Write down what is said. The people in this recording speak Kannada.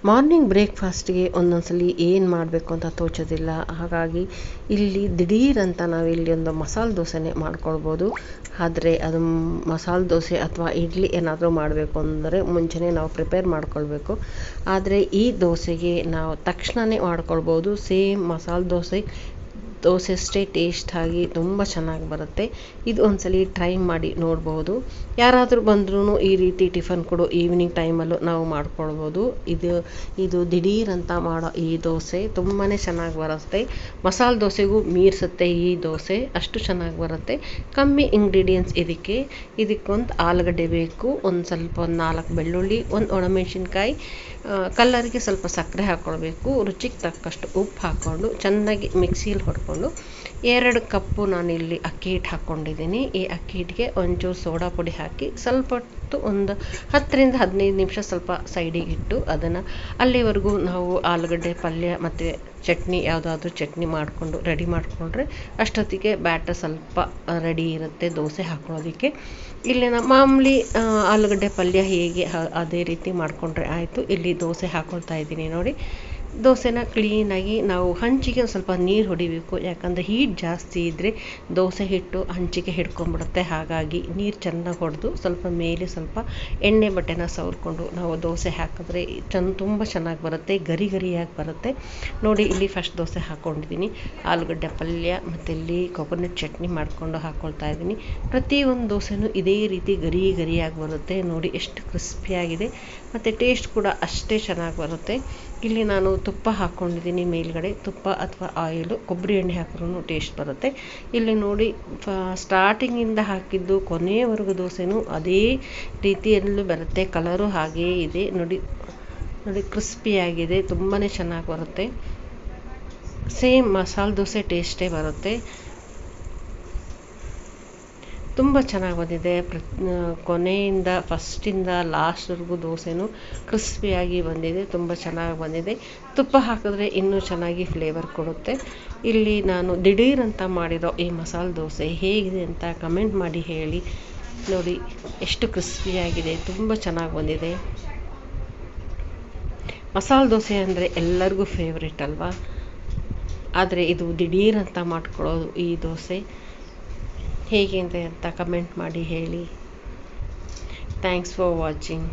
ಮಾರ್ನಿಂಗ್ ಬ್ರೇಕ್ಫಾಸ್ಟ್ಗೆ ಒಂದೊಂದ್ಸಲಿ ಏನು ಮಾಡಬೇಕು ಅಂತ ತೋಚೋದಿಲ್ಲ. ಹಾಗಾಗಿ ಇಲ್ಲಿ ದಿಢೀರಂತ ನಾವಿಲ್ಲಿ ಒಂದು ಮಸಾಲೆ ದೋಸೆನೇ ಮಾಡ್ಕೊಳ್ಬೋದು. ಆದರೆ ಅದು ಮಸಾಲೆ ದೋಸೆ ಅಥವಾ ಇಡ್ಲಿ ಏನಾದರೂ ಮಾಡಬೇಕು ಅಂದರೆ ಮುಂಚೆನೇ ನಾವು ಪ್ರಿಪೇರ್ ಮಾಡ್ಕೊಳ್ಬೇಕು. ಆದರೆ ಈ ದೋಸೆಗೆ ನಾವು ತಕ್ಷಣವೇ ಮಾಡ್ಕೊಳ್ಬೋದು. ಸೇಮ್ ಮಸಾಲೆ ದೋಸೆ ಅಷ್ಟೇ ಟೇಸ್ಟ್ ಆಗಿ ತುಂಬ ಚೆನ್ನಾಗಿ ಬರುತ್ತೆ. ಇದು ಒಂದ್ಸಲಿ ಟ್ರೈ ಮಾಡಿ ನೋಡ್ಬೋದು. ಯಾರಾದರೂ ಬಂದ್ರೂ ಈ ರೀತಿ ಟಿಫನ್ ಕೊಡು ಈವ್ನಿಂಗ್ ಟೈಮಲ್ಲೂ ನಾವು ಮಾಡ್ಕೊಳ್ಬೋದು. ಇದು ದಿಢೀರಂತ ಮಾಡೋ ಈ ದೋಸೆ ತುಂಬಾ ಚೆನ್ನಾಗಿ ಬರುತ್ತೆ. ಮಸಾಲೆ ದೋಸೆಗೂ ಮೀರಿಸುತ್ತೆ ಈ ದೋಸೆ, ಅಷ್ಟು ಚೆನ್ನಾಗಿ ಬರುತ್ತೆ. ಕಮ್ಮಿ ಇಂಗ್ರೀಡಿಯೆಂಟ್ಸ್ ಇದಕ್ಕೊಂದು ಆಲೂಗಡ್ಡೆ ಬೇಕು, ಒಂದು 4 ಬೆಳ್ಳುಳ್ಳಿ, ಒಂದು ಒಣಮೆಣಸಿನ್ಕಾಯಿ, ಕಲ್ಲರಿಗೆ ಸ್ವಲ್ಪ ಸಕ್ಕರೆ ಹಾಕ್ಕೊಳ್ಬೇಕು, ರುಚಿಗೆ ತಕ್ಕಷ್ಟು ಉಪ್ಪು ಹಾಕ್ಕೊಂಡು ಚೆನ್ನಾಗಿ ಮಿಕ್ಸಿಯಲ್ಲಿ ಹೊಡ್ಕೊಂಡು 2 ಕಪ್ಪು ನಾನಿಲ್ಲಿ ಅಕ್ಕಿ ಹಿಟ್ಟು ಹಾಕ್ಕೊಂಡಿದ್ದೀನಿ. ಈ ಅಕ್ಕಿ ಹಿಟ್ಟಿಗೆ ಒಂಚೂರು ಸೋಡಾ ಪುಡಿ ಹಾಕಿ ಸ್ವಲ್ಪ ಹೊತ್ತು ಒಂದು 10 ರಿಂದ 15 ನಿಮಿಷ ಸ್ವಲ್ಪ ಸೈಡಿಗೆ ಇಟ್ಟು ಅದನ್ನು ಅಲ್ಲಿವರೆಗೂ ನಾವು ಆಲೂಗಡ್ಡೆ ಪಲ್ಯ ಮತ್ತು ಚಟ್ನಿ ಯಾವುದಾದ್ರೂ ಚಟ್ನಿ ಮಾಡಿಕೊಂಡು ರೆಡಿ ಮಾಡಿಕೊಂಡ್ರೆ ಅಷ್ಟೊತ್ತಿಗೆ ಬ್ಯಾಟರ್ ಸ್ವಲ್ಪ ರೆಡಿ ಇರುತ್ತೆ ದೋಸೆ ಹಾಕೊಳ್ಳೋದಕ್ಕೆ. ಇಲ್ಲಿನ ಮಾಮೂಲಿ ಆಲೂಗಡ್ಡೆ ಪಲ್ಯ ಹೇಗೆ ಅದೇ ರೀತಿ ಮಾಡಿಕೊಂಡ್ರೆ ಆಯಿತು. ಇಲ್ಲಿ ದೋಸೆ ಹಾಕ್ಕೊಳ್ತಾ ಇದ್ದೀನಿ ನೋಡಿ. ದೋಸೆನ ಕ್ಲೀನಾಗಿ ನಾವು ಹಂಚಿಗೆ ಸ್ವಲ್ಪ ನೀರು ಹೊಡಿಬೇಕು, ಯಾಕಂದರೆ ಹೀಟ್ ಜಾಸ್ತಿ ಇದ್ದರೆ ದೋಸೆ ಹಿಟ್ಟು ಹಂಚಿಗೆ ಹಿಡ್ಕೊಂಡ್ಬಿಡುತ್ತೆ. ಹಾಗಾಗಿ ನೀರು ಚೆನ್ನಾಗಿ ಹೊಡೆದು ಸ್ವಲ್ಪ ಮೇಲೆ ಸ್ವಲ್ಪ ಎಣ್ಣೆ ಬಟ್ಟೆನ ಸವರ್ಕೊಂಡು ನಾವು ದೋಸೆ ಹಾಕಿದ್ರೆ ತುಂಬ ಚೆನ್ನಾಗಿ ಬರುತ್ತೆ, ಗರಿ ಗರಿಯಾಗಿ ಬರುತ್ತೆ ನೋಡಿ. ಇಲ್ಲಿ ಫಸ್ಟ್ ದೋಸೆ ಹಾಕ್ಕೊಂಡಿದ್ದೀನಿ, ಆಲೂಗಡ್ಡೆ ಪಲ್ಯ ಮತ್ತು ಇಲ್ಲಿ ಕೊಕೊನಟ್ ಚಟ್ನಿ ಮಾಡಿಕೊಂಡು ಹಾಕ್ಕೊಳ್ತಾ ಇದ್ದೀನಿ. ಪ್ರತಿಯೊಂದು ದೋಸೆನೂ ಇದೇ ರೀತಿ ಗರಿ ಗರಿಯಾಗಿ ಬರುತ್ತೆ ನೋಡಿ, ಎಷ್ಟು ಕ್ರಿಸ್ಪಿಯಾಗಿದೆ ಮತ್ತು ಟೇಸ್ಟ್ ಕೂಡ ಅಷ್ಟೇ ಚೆನ್ನಾಗಿ ಬರುತ್ತೆ. ಇಲ್ಲಿ ನಾನು ತುಪ್ಪ ಹಾಕ್ಕೊಂಡಿದ್ದೀನಿ ಮೇಲ್ಗಡೆ, ತುಪ್ಪ ಅಥವಾ ಆಯಿಲು, ಕೊಬ್ಬರಿ ಎಣ್ಣೆ ಹಾಕಿದ್ರೂ ಟೇಸ್ಟ್ ಬರುತ್ತೆ. ಇಲ್ಲಿ ನೋಡಿ ಸ್ಟಾರ್ಟಿಂಗಿಂದ ಹಾಕಿದ್ದು ಕೊನೆಯವರೆಗೂ ದೋಸೆನೂ ಅದೇ ರೀತಿಯಲ್ಲೂ ಬರುತ್ತೆ, ಕಲರು ಹಾಗೇ ಇದೆ ನೋಡಿ. ಕ್ರಿಸ್ಪಿಯಾಗಿದೆ, ತುಂಬಾ ಚೆನ್ನಾಗಿ ಬರುತ್ತೆ. ಸೇಮ್ ಮಸಾಲೆ ದೋಸೆ ಟೇಸ್ಟೇ ಬರುತ್ತೆ, ತುಂಬ ಚೆನ್ನಾಗಿ ಬಂದಿದೆ. ಕೊನೆಯಿಂದ ಫಸ್ಟಿಂದ ಲಾಸ್ಟ್ವರೆಗೂ ದೋಸೆನೂ ಕ್ರಿಸ್ಪಿಯಾಗಿ ಬಂದಿದೆ, ತುಂಬ ಚೆನ್ನಾಗಿ ಬಂದಿದೆ. ತುಪ್ಪ ಹಾಕಿದ್ರೆ ಇನ್ನೂ ಚೆನ್ನಾಗಿ ಫ್ಲೇವರ್ ಕೊಡುತ್ತೆ. ಇಲ್ಲಿ ನಾನು ದಿಢೀರಂತ ಮಾಡಿರೋ ಈ ಮಸಾಲೆ ದೋಸೆ ಹೇಗಿದೆ ಅಂತ ಕಮೆಂಟ್ ಮಾಡಿ ಹೇಳಿ ನೋಡಿ. ಎಷ್ಟು ಕ್ರಿಸ್ಪಿಯಾಗಿದೆ, ತುಂಬ ಚೆನ್ನಾಗಿ ಬಂದಿದೆ. ಮಸಾಲೆ ದೋಸೆ ಅಂದರೆ ಎಲ್ಲರಿಗೂ ಫೇವ್ರೇಟ್ ಅಲ್ವಾ, ಆದರೆ ಇದು ದಿಢೀರಂತ ಮಾಡ್ಕೊಳ್ಳೋದು ಈ ದೋಸೆ ಹೇಗೆ ಅಂತ ಕಮೆಂಟ್ ಮಾಡಿ ಹೇಳಿ. Thanks for watching.